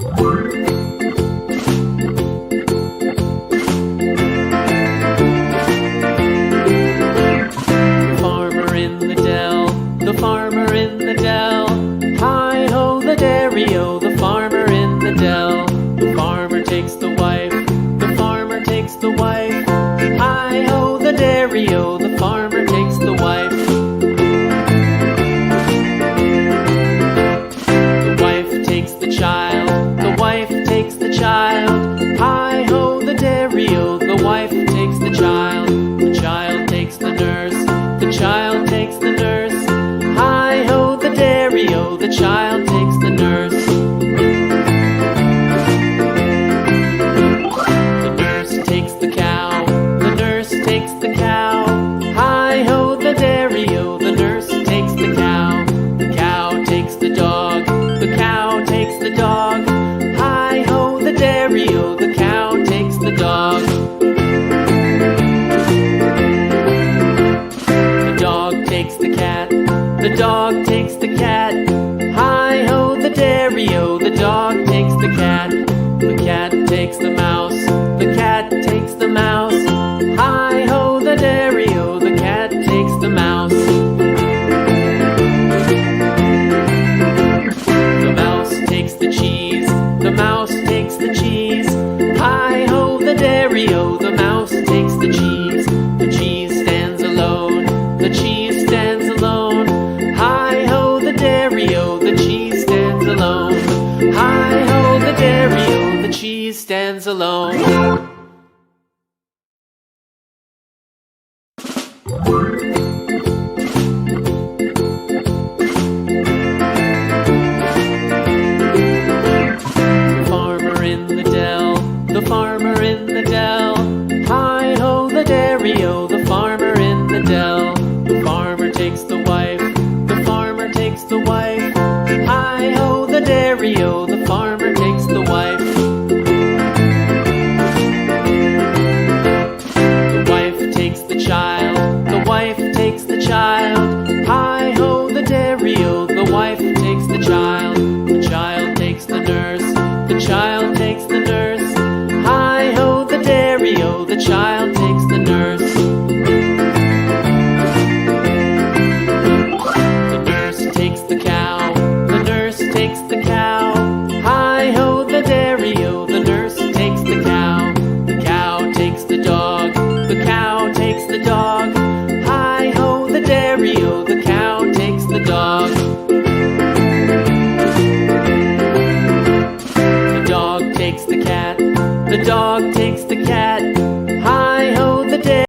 Farmer in the dell, the farmer in the dell. Hi-ho the dairy-o, the farmer in the dell. The farmer takes the wife, the farmer takes the wife. Hi-ho the dairy-o, the farmer takes the wife. The wife takes the child, the wife takes the child. Hi-ho the dairy-o, the wife takes the child. The child takes the nurse, the child takes the nurse. Hi-ho the dairy-o, the child takes the nurse. The nurse takes the cow, the nurse takes the cow. Hi-ho the dairy-o, the nurse takes the cow. The cow takes the dog, the cow takes the dog. Hi-ho the dairy-o, the cow takes the dog. The dog takes the cat, the dog takes the cat. Hi-ho the dairy-o, the dog takes the cat. The cat takes the mouse, the cat takes the mouse. Hi-ho the dairy-o, the cat takes the mouse. The mouse takes the cheese, the mouse takes the cheese. Hi-ho the dairy-o, the mouse takes the cheese. The cheese stands alone, the cheese stands alone. Hi-ho the dairy-o, the cheese stands alone. Hi-ho the dairy-o, the cheese stands alone. The farmer in the dell, the farmer in the dell. Hi-ho the dairy-o, the farmer in the dell. The farmer takes the wife, the farmer takes the wife. Hi-ho the dairy-o, the farmer takes the wife. The wife takes the child, the wife takes the child. Hi-ho the dairy-o, the wife takes the child. The child takes the nurse, the child takes the nurse. Hi-ho the dairy-o, the child takes the nurse. The nurse takes the cow, the nurse takes the cow. Hi-ho the dairy-o, the nurse takes the cow. The cow takes the dog, the cow takes the dog. Hi-ho the dairy-o, the cow takes the dog. The dog takes the cat, the dog takes the cat.